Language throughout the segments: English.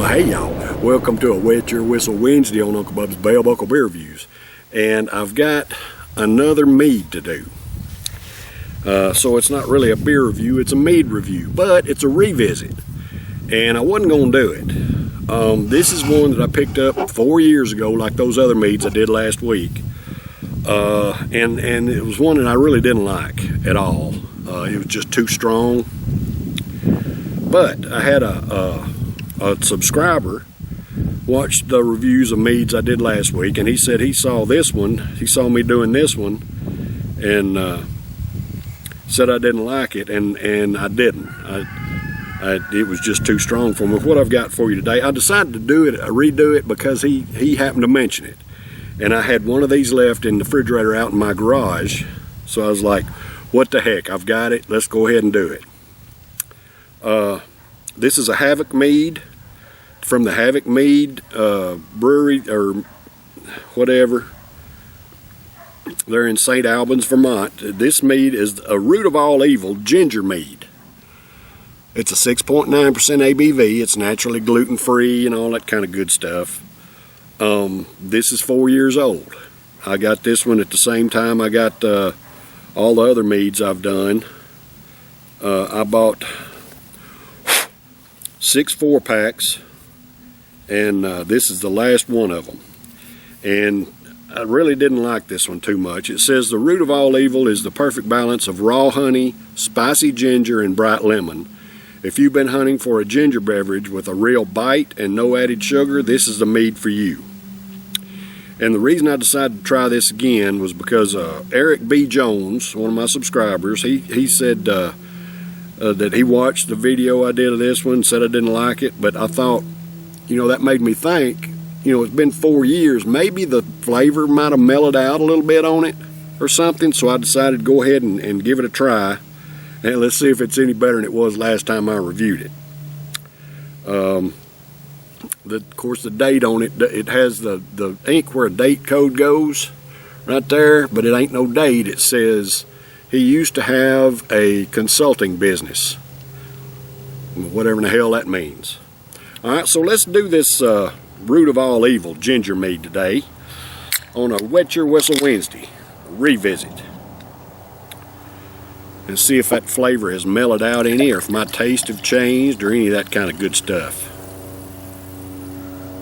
Well, hey y'all, welcome to a Wet Your Whistle Wednesday on Uncle Bub's Bell Buckle Beer Reviews. And I've got another mead to do. So it's not really a beer review, it's a mead review, but it's a revisit. And I wasn't going to do it. This is one that I picked up 4 years ago, like those other meads I did last week. And it was one that I really didn't like at all. It was just too strong. But I had a subscriber watched the reviews of meads I did last week, and he said he saw this one. He saw me doing this one, and said I didn't like it, and I didn't. It was just too strong for me. What I've got for you today, I decided to redo it because he happened to mention it, and I had one of these left in the refrigerator out in my garage. So I was like, what the heck, I've got it, let's go ahead and do it. This is a Havoc mead from the Havoc Mead brewery, or whatever. They're in St. Albans, Vermont. This mead is a root of all evil ginger mead. It's a 6.9% ABV. It's naturally gluten-free and all that kind of good stuff. This is 4 years old. I got this one at the same time I got all the other meads I've done. I bought 6 4-packs, and this is the last one of them. And I really didn't like this one too much. It says the root of all evil is the perfect balance of raw honey, spicy ginger, and bright lemon. If you've been hunting for a ginger beverage with a real bite and no added sugar, this is the mead for you. And the reason I decided to try this again was because Eric B. Jones, one of my subscribers, he said that he watched the video I did of this one, said I didn't like it, but I thought, that made me think, it's been 4 years, maybe the flavor might have mellowed out a little bit on it or something, so I decided to go ahead and give it a try, and let's see if it's any better than it was last time I reviewed it. Of course, the date on it, it has the ink where a date code goes right there, but it ain't no date. It says he used to have a consulting business, whatever in the hell that means. All right, so let's do this root of all evil ginger mead today on a Wet Your Whistle Wednesday revisit, and see if that flavor has mellowed out any, or if my taste have changed, or any of that kind of good stuff.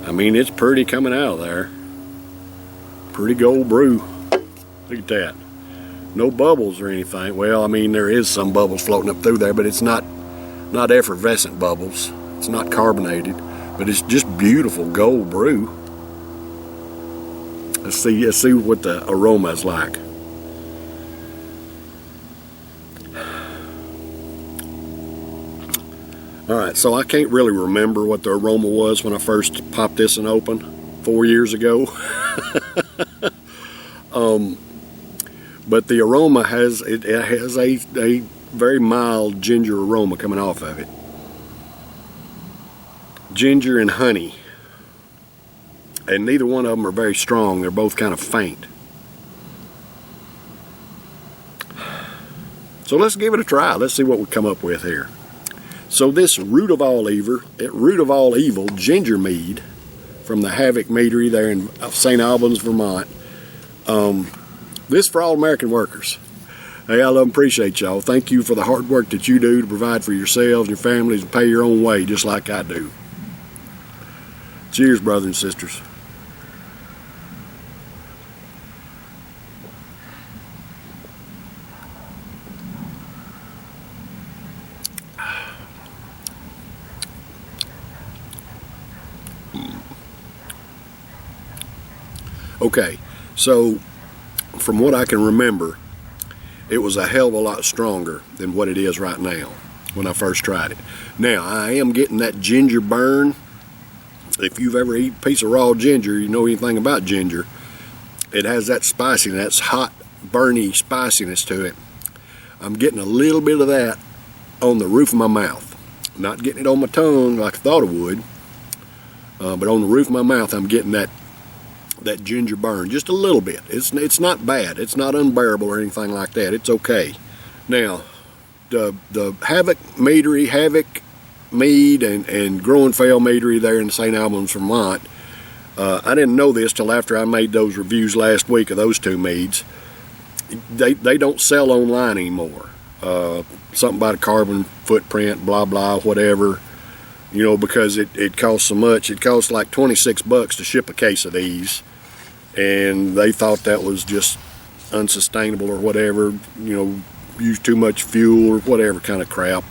I mean, it's pretty coming out of there. Pretty gold brew. Look at that. No bubbles or anything. Well, I mean, there is some bubbles floating up through there, but it's not effervescent bubbles. It's not carbonated, but it's just beautiful gold brew. Let's see what the aroma is like. All right, so I can't really remember what the aroma was when I first popped this one open 4 years ago. But the aroma has a very mild ginger aroma coming off of it. Ginger and honey. And neither one of them are very strong. They're both kind of faint. So let's give it a try. Let's see what we come up with here. So this root of all evil ginger mead from the Havoc Meadery there in St. Albans, Vermont. This for all American workers. Hey, I love and appreciate y'all. Thank you for the hard work that you do to provide for yourselves and your families and pay your own way just like I do. Cheers, brothers and sisters. Okay, so from what I can remember, it was a hell of a lot stronger than what it is right now when I first tried it. Now, I am getting that ginger burn. If you've ever eaten a piece of raw ginger, you know anything about ginger, it has that spiciness, that's hot, burny spiciness to it. I'm getting a little bit of that on the roof of my mouth. Not getting it on my tongue like I thought it would, but on the roof of my mouth, I'm getting that ginger burn, just a little bit. It's not bad. It's not unbearable or anything like that. It's okay. Now, the Havoc Meadery, Havoc Mead and Growing Fell Meadery there in St. Albans, Vermont. I didn't know this till after I made those reviews last week of those two meads. They don't sell online anymore. Something about a carbon footprint, blah blah, whatever. You know, because it costs so much. It costs like $26 to ship a case of these, and they thought that was just unsustainable or whatever. You know, use too much fuel or whatever kind of crap.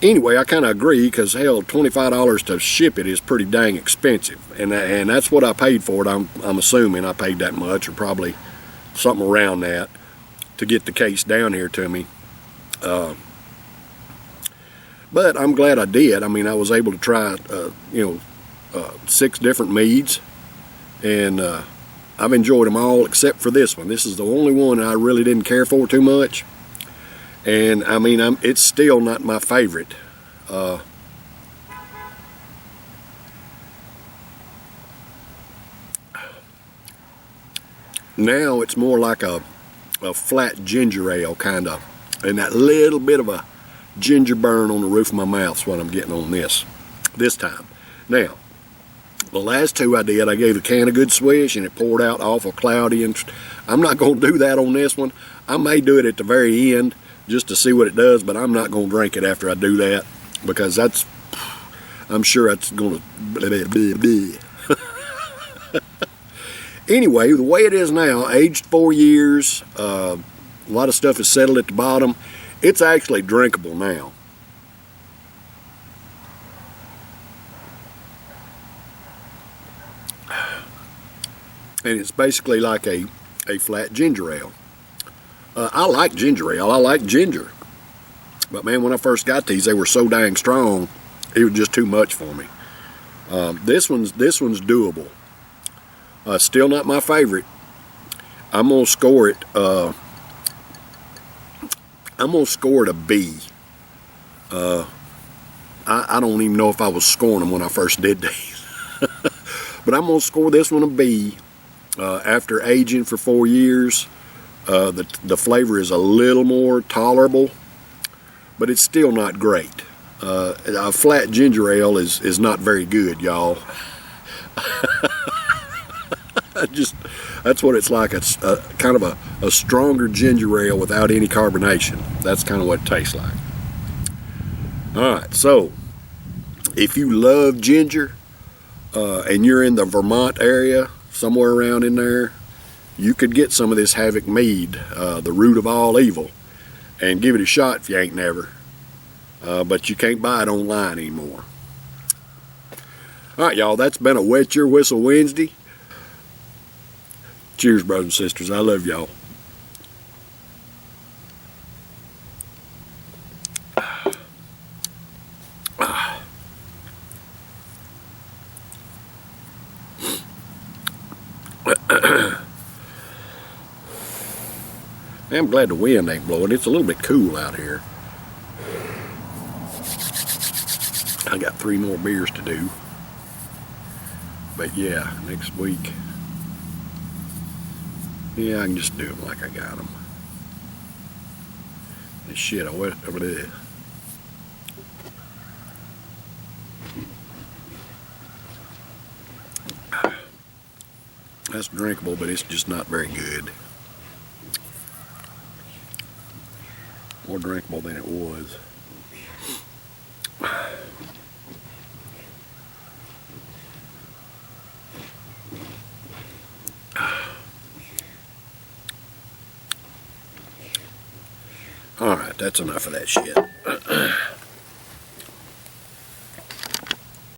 Anyway, I kind of agree, because hell, $25 to ship it is pretty dang expensive, and that's what I paid for it. I'm assuming I paid that much, or probably something around that, to get the case down here to me. But I'm glad I did. I mean, I was able to try 6 different meads, and I've enjoyed them all except for this one. This is the only one I really didn't care for too much. And I mean, it's still not my favorite. Now it's more like a flat ginger ale kind of, and that little bit of a ginger burn on the roof of my mouth is what I'm getting on this time. Now, the last two I did, I gave the can a good swish and it poured out awful cloudy, and I'm not going to do that on this one. I may do it at the very end just to see what it does, but I'm not going to drink it after I do that, because I'm sure that's going to Anyway, the way it is now, aged 4 years, a lot of stuff is settled at the bottom. It's actually drinkable now. And it's basically like a flat ginger ale. I like ginger ale. I like ginger. But man, when I first got these, they were so dang strong, it was just too much for me. This one's doable. Still not my favorite. I'm gonna score it. I'm gonna score it a B. I don't even know if I was scoring them when I first did these, but I'm gonna score this one a B. After aging for 4 years, the flavor is a little more tolerable, but it's still not great. A flat ginger ale is not very good, y'all. That's what it's like. It's kind of a stronger ginger ale without any carbonation. That's kind of what it tastes like. Alright, so if you love ginger and you're in the Vermont area, somewhere around in there, you could get some of this Havoc Mead, the root of all evil, and give it a shot if you ain't never. But you can't buy it online anymore. Alright, y'all, that's been a Wet Your Whistle Wednesday. Cheers, brothers and sisters. I love y'all. I'm glad the wind ain't blowing. It's a little bit cool out here. I got 3 more beers to do. But yeah, next week. Yeah, I can just do them like I got them. And shit, I went over there. That's drinkable, but it's just not very good. More drinkable than it was. Alright, that's enough of that shit.